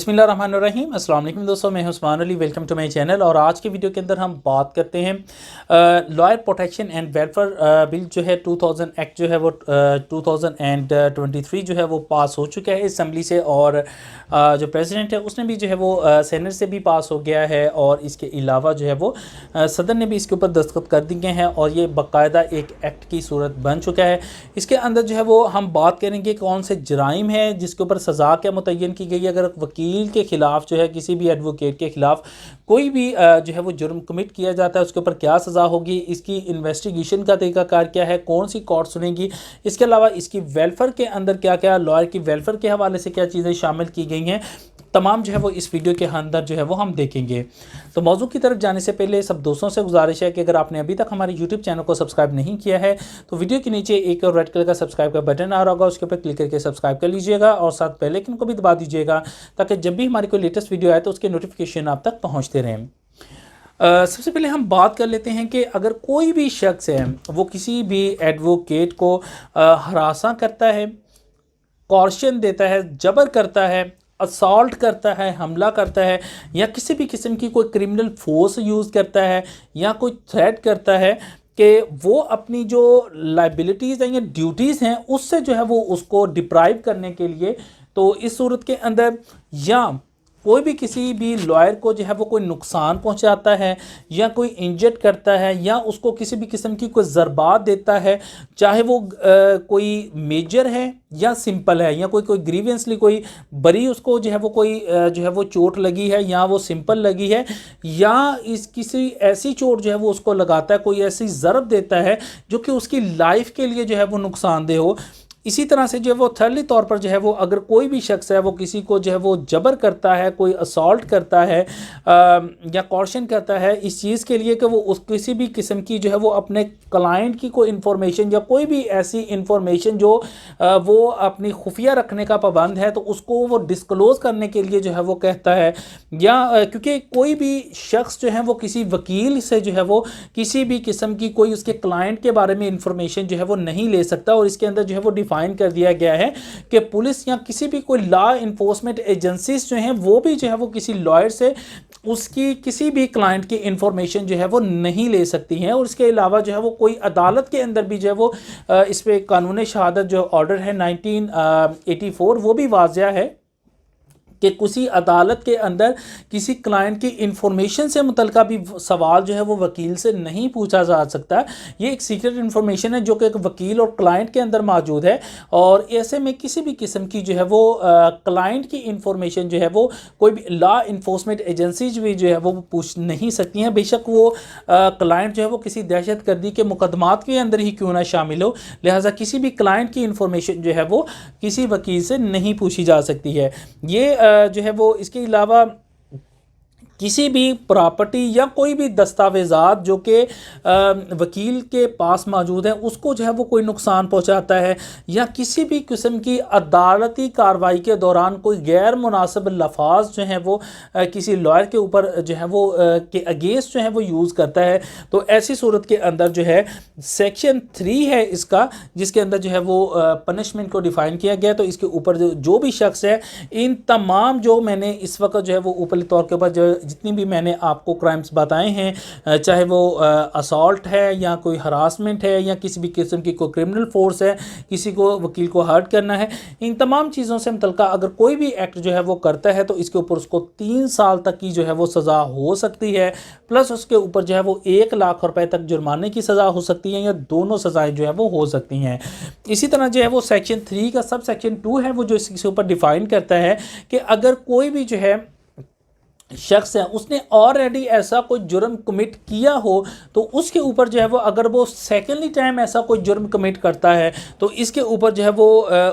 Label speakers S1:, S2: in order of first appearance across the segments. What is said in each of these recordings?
S1: बिस्मिल्लाहिर्रहमानिर्रहीम। अस्सलाम वालेकुम दोस्तों, मैं हूं Usman Ali. Welcome to my channel. और आज के वीडियो के अंदर हम बात करते हैं lawyer protection and welfare bill जो है 2000 एक्ट जो है वो 2023 जो है वो पास हो चुका है असम्बली से। और जो प्रेसिडेंट है उसने भी जो है वो सेनेट से भी पास हो गया है। और इसके अलावा जो है वो सदर ने भी इसके ऊपर दस्तखत कर दिए हैं और ये बाकायदा एक एक्ट की सूरत बन चुका है। इसके अंदर जो है वो हम बात करेंगे कौन से जराइम है जिसके ऊपर सज़ा क्या मुतय्यन की गई है। अगर वकील के ख़िलाफ़ जो है किसी भी एडवोकेट के ख़िलाफ़ कोई भी जो है वो जुर्म कमिट किया जाता है उसके ऊपर क्या सज़ा होगी, इसकी इन्वेस्टिगेशन का तरीक़ाकार क्या है, कौन सी कोर्ट सुनेगी, इसके अलावा इसकी वेलफेयर के अंदर क्या क्या लॉयर की वेलफेयर के हवाले से क्या चीज़ें शामिल की गई हैं, तमाम जो है वो इस वीडियो के अंदर जो है वो हम देखेंगे। तो मौजू की तरफ जाने से पहले सब दोस्तों से गुजारिश है कि अगर आपने अभी तक हमारे यूट्यूब चैनल को सब्सक्राइब नहीं किया है तो वीडियो के नीचे एक और रेड कलर का सब्सक्राइब का बटन आ रहा होगा, उसके ऊपर क्लिक करके सब्सक्राइब कर लीजिएगा और साथ बेल आइकन को भी दबा दीजिएगा ताकि जब भी हमारी कोई लेटेस्ट वीडियो आए तो उसके नोटिफिकेशन आप तक पहुँचते रहें। सबसे पहले हम बात कर लेते हैं कि अगर कोई भी शख्स है वो किसी भी एडवोकेट को हरासा करता है, कॉर्शन देता है, जबर करता है, असॉल्ट करता है, हमला करता है या किसी भी किस्म की कोई क्रिमिनल फोर्स यूज़ करता है या कोई थ्रेट करता है कि वो अपनी जो लाइबिलिटीज़ हैं या ड्यूटीज़ हैं उससे जो है वो उसको डिप्राइव करने के लिए, तो इस सूरत के अंदर या कोई भी किसी भी लॉयर को जो है वो कोई नुकसान पहुंचाता है या कोई इंजर्ड करता है या उसको किसी भी किस्म की कोई ज़रबात देता है, चाहे वो कोई मेजर है या सिंपल है या कोई ग्रीवेंसली कोई बड़ी उसको जो है वो कोई जो है वो चोट लगी है या वो सिंपल लगी है या इस किसी ऐसी चोट जो है वो उसको लगाता है, कोई ऐसी ज़रब देता है जो कि उसकी लाइफ के लिए जो है वो नुकसानदेह हो। इसी तरह से जो है वो थर्डली तौर पर जो है वो अगर कोई भी शख्स है वो किसी को जो है वो जबर करता है, कोई असॉल्ट करता है या कॉर्शन करता है इस चीज़ के लिए कि वो उस किसी भी किस्म की जो है वो अपने क्लाइंट की कोई इन्फॉर्मेशन या कोई भी ऐसी इन्फॉर्मेशन जो वो अपनी खुफिया रखने का पाबंद है तो उसको वो डिस्क्लोज़ करने के लिए जो है वो कहता है। या क्योंकि कोई भी शख्स जो है वो किसी वकील से जो है वो किसी भी किस्म की कोई उसके क्लाइंट के बारे में इंफॉर्मेशन जो है वो नहीं ले सकता। और इसके अंदर जो है वो डिफाइन कर दिया गया है कि पुलिस या किसी भी कोई लॉ इन्फोर्समेंट एजेंसीज जो हैं वो भी जो है वो किसी लॉयर से उसकी किसी भी क्लाइंट की इंफॉर्मेशन जो है वो नहीं ले सकती हैं। और इसके अलावा जो है वो कोई अदालत के अंदर भी जो है वो इस पर कानून शहादत जो ऑर्डर है 1984 वो भी वाज़िया है कि किसी अदालत के अंदर किसी क्लाइंट की इंफॉर्मेशन से मुतल्लिका भी सवाल जो है वो वकील से नहीं पूछा जा सकता। ये एक सीक्रेट इन्फॉर्मेशन है जो कि एक वकील और क्लाइंट के अंदर मौजूद है और ऐसे में किसी भी किस्म की जो है वो क्लाइंट की इंफॉर्मेशन जो है वो कोई भी लॉ इन्फोर्समेंट एजेंसीज भी जो है वो पूछ नहीं सकती हैं, बेशक वो क्लाइंट जो है वो किसी दहशत गर्दी के मुकदमात के अंदर ही क्यों ना शामिल हो। लिहाजा किसी भी क्लाइंट की इंफॉर्मेशन जो है वो किसी वकील से नहीं पूछी जा सकती है। ये जो है वो इसके अलावा किसी भी प्रॉपर्टी या कोई भी दस्तावेज़ात जो कि वकील के पास मौजूद है उसको जो है वो कोई नुकसान पहुंचाता है या किसी भी किस्म की अदालती कार्रवाई के दौरान कोई गैर मुनासिब लफाज जो हैं वो किसी लॉयर के ऊपर जो है वो के अगेंस्ट जो है वो यूज़ करता है, तो ऐसी सूरत के अंदर जो है सेक्शन 3 है इसका जिसके अंदर जो है वो पनिशमेंट को डिफ़ाइन किया गया। तो इसके ऊपर जो भी शख्स है इन तमाम जो मैंने इस वक्त जो है वो ऊपरी तौर के ऊपर जो जितनी भी मैंने आपको क्राइम्स बताए हैं, चाहे वो असॉल्ट है या कोई हरासमेंट है या किसी भी किस्म की कोई क्रिमिनल फोर्स है, किसी को वकील को हर्ट करना है, इन तमाम चीज़ों से मुतल्लिका अगर कोई भी एक्ट जो है वो करता है तो इसके ऊपर उसको 3 साल तक की जो है वो सज़ा हो सकती है, प्लस उसके ऊपर जो है वो 1 लाख रुपए तक जुर्माने की सज़ा हो सकती है या दोनों सज़ाएँ जो है वो हो सकती हैं। इसी तरह जो है वो सेक्शन 3 का सब सेक्शन 2 है वो जो इसके ऊपर डिफ़ाइन करता है कि अगर कोई भी जो है शख्स है उसने ऑलरेडी ऐसा कोई जुर्म कमिट किया हो तो उसके ऊपर जो है वो अगर वो सेकेंडली टाइम ऐसा कोई जुर्म कमिट करता है तो इसके ऊपर जो है वो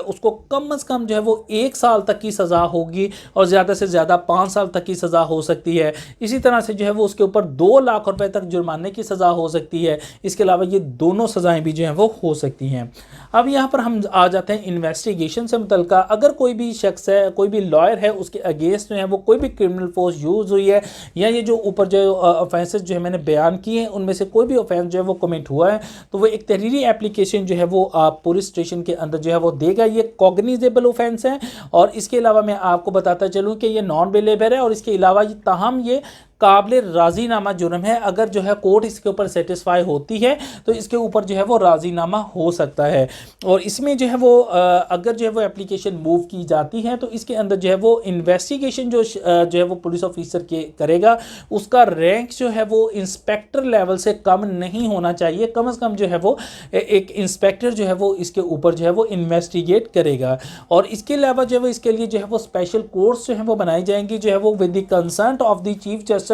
S1: उसको कम से कम जो है वो 1 साल तक की सज़ा होगी और ज़्यादा से ज़्यादा 5 साल तक की सज़ा हो सकती है। इसी तरह से जो है वो उसके ऊपर 2 लाख रुपए तक जुर्माने की सज़ा हो सकती है। इसके अलावा ये दोनों सज़ाएँ भी जो हैं वो हो सकती हैं। अब यहाँ पर हम आ जाते हैं इन्वेस्टिगेशन से मुतल्लिका। अगर कोई भी शख्स है, कोई भी लॉयर है, उसके अगेंस्ट जो है वो कोई भी क्रिमिनल फोर्स यूज़ हुई है, या ये जो ऊपर जो ऑफेंसेस जो है मैंने बयान किए हैं उनमें से कोई भी ऑफेंस जो है वो कमिट हुआ है तो वो एक तहरीरी एप्लीकेशन जो है वो आप पुलिस स्टेशन के अंदर जो है वो देगा। ये कॉग्निजेबल ऑफेंस है और इसके अलावा मैं आपको बताता चलूँ कि ये नॉन बेलेबल है और इसके अलावा ताहम ये काबिल राजीनामा जुर्म है। अगर जो है कोर्ट इसके ऊपर सेटिस्फाई होती है तो इसके ऊपर जो है वो राजीनामा हो सकता है। और इसमें जो है वो अगर जो है वो एप्लीकेशन मूव की जाती है तो इसके अंदर जो है वो इन्वेस्टिगेशन जो है वो पुलिस ऑफिसर के करेगा उसका रैंक जो है वो इंस्पेक्टर लेवल से कम नहीं होना चाहिए। कम से कम जो है वो एक इंस्पेक्टर जो है वो इसके ऊपर जो है वो इन्वेस्टिगेट करेगा। और इसके अलावा जो है वो इसके लिए जो है वो स्पेशल कोर्स जो है वो बनाई जाएंगी जो है वो with the concern of the chief justice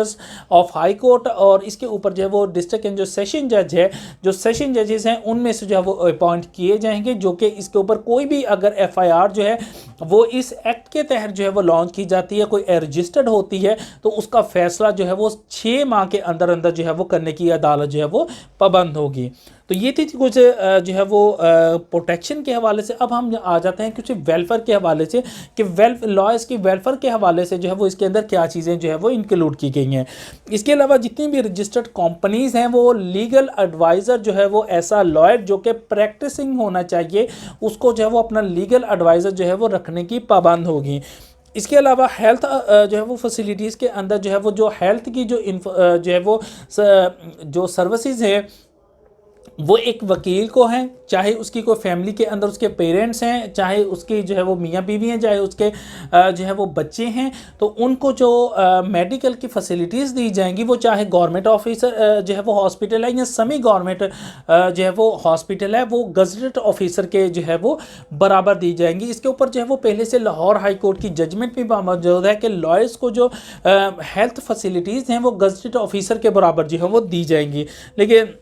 S1: of high court. और इसके ऊपर जो है वो डिस्ट्रिक्ट एंड जो सेशन जज है, जो सेशन जजेस हैं उनमें से जो है वो अपॉइंट किए जाएंगे, जो कि इसके ऊपर कोई भी अगर एफआईआर जो है वो इस एक्ट के तहत जो है वो लॉन्च की जाती है, कोई रजिस्टर्ड होती है तो उसका फैसला जो है वो 6 माह के अंदर अंदर जो है वो करने की अदालत जो है वो पाबंद होगी। तो ये थी कुछ जो है वो प्रोटेक्शन के हवाले से। अब हम आ जाते हैं कुछ वेलफेयर के हवाले से कि लॉयर्स की वेलफेयर के हवाले से जो है वो इसके अंदर क्या चीज़ें जो है वो इंक्लूड की गई हैं। इसके अलावा जितनी भी रजिस्टर्ड कंपनीज़ हैं वो लीगल एडवाइज़र जो है वो ऐसा लॉयर जो कि प्रैक्टिसिंग होना चाहिए उसको जो है वो अपना लीगल एडवाइज़र जो है वो रखने की पाबंद होगी। इसके अलावा हेल्थ जो है वो फैसिलिटीज़ के अंदर जो है वो जो हेल्थ की जो है वो जो सर्विसेज है वो एक वकील को हैं, चाहे उसकी कोई फैमिली के अंदर उसके पेरेंट्स हैं, चाहे उसकी जो है वो मियाँ बीवी हैं, चाहे उसके जो है वो बच्चे हैं, तो उनको जो मेडिकल की फैसिलिटीज़ दी जाएंगी वो चाहे गवर्नमेंट ऑफिसर जो है वो हॉस्पिटल है या सेमी गवर्नमेंट जो है वो हॉस्पिटल है वो गजटेड ऑफिसर के जो है वो बराबर दी जाएंगी। इसके ऊपर जो है वो पहले से लाहौर हाई कोर्ट की जजमेंट भी मौजूद है कि लॉयर्स को जो हेल्थ फैसिलिटीज़ हैं वो गजटेड ऑफिसर के बराबर जो है वो दी जाएंगी। लेकिन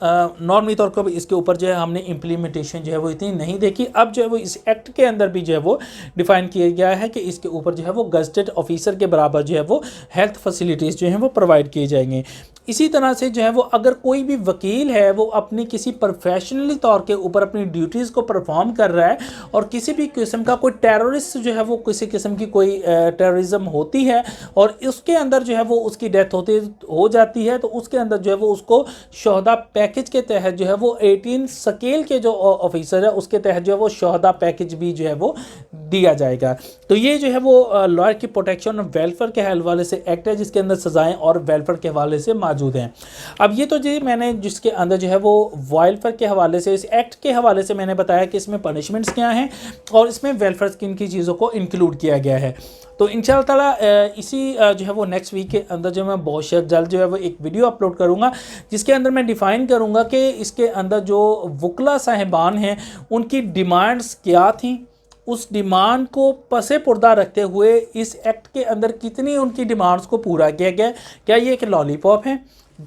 S1: नॉर्मली तौर पर इसके ऊपर जो है हमने इम्प्लीमेंटेशन जो है वो इतनी नहीं देखी। अब जो है वो इस एक्ट के अंदर भी जो है वो डिफाइन किया गया है कि इसके ऊपर जो है वो गजटेड ऑफिसर के बराबर जो है वो हेल्थ फैसिलिटीज़ जो हैं वो प्रोवाइड किए जाएंगे। इसी तरह से जो है वो अगर कोई भी वकील है वो अपनी किसी प्रोफेशनली तौर के ऊपर अपनी ड्यूटीज़ को परफॉर्म कर रहा है और किसी भी किस्म का कोई टेररिस्ट जो है वो किसी किस्म की कोई टेररिज्म होती है और उसके अंदर जो है वो उसकी डेथ हो जाती है तो उसके अंदर जो है वो उसको शोहदा पैकेज के तहत जो है वो 18 स्केल के जो ऑफिसर है उसके तहत जो है वो शोहदा पैकेज भी जो है वो दिया जाएगा। तो ये जो है वो लॉयर की प्रोटेक्शन और वेलफेयर के हवाले से एक्ट है जिसके अंदर सजाएं और वेलफेयर के हवाले से मौजूद हैं। अब ये तो जी मैंने जिसके अंदर जो है वो वेलफेयर के हवाले से इस एक्ट के हवाले से मैंने बताया कि इसमें पनिशमेंट्स क्या हैं और इसमें वेलफेयर किन की चीज़ों को इंक्लूड किया गया है। तो इंशाअल्लाह ताला इसी जो है वो नेक्स्ट वीक के अंदर जो मैं बहुत जल्द जो है वो एक वीडियो अपलोड करूँगा जिसके अंदर मैं डिफ़ाइन करूँगा कि इसके अंदर जो वकला साहिबान हैं उनकी डिमांड्स क्या थी, उस डिमांड को पसे पर्दा रखते हुए इस एक्ट के अंदर कितनी उनकी डिमांड्स को पूरा किया गया। क्या ये एक लॉलीपॉप है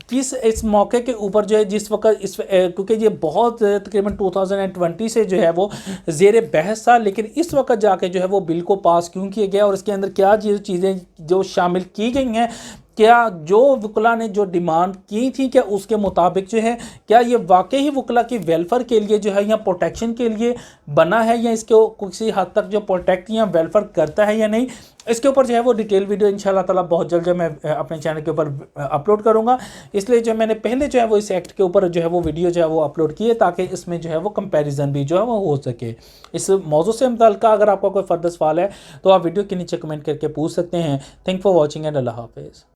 S1: किस इस मौके के ऊपर जो है जिस वक्त इस क्योंकि ये बहुत तकरीबन 2020 से जो है वो ज़ेर बहस था, लेकिन इस वक्त जाके जो है वो बिल को पास क्यों किया गया और इसके अंदर क्या चीज़ें जो शामिल की गई हैं, क्या जो वकला ने जो डिमांड की थी क्या उसके मुताबिक जो है क्या ये वाकई ही वकला की वेलफेयर के लिए जो है या प्रोटेक्शन के लिए बना है या इसको किसी हद तक जो प्रोटेक्ट या वेलफेयर करता है या नहीं। इसके ऊपर जो है वो डिटेल वीडियो इंशाल्लाह ताला बहुत जल्द जो मैं अपने चैनल के ऊपर अपलोड करूंगा। इसलिए जो मैंने पहले जो है वो इस एक्ट के ऊपर जो है वो वीडियो जो है वो अपलोड किए ताकि इसमें जो है वो कंपैरिजन भी जो है वो हो सके। इस मौजू से मुताल्लिक़ अगर आपका कोई फर्दर सवाल है तो आप वीडियो के नीचे कमेंट करके पूछ सकते हैं। थैंक फॉर वॉचिंग एंड अल्लाह हाफिज़।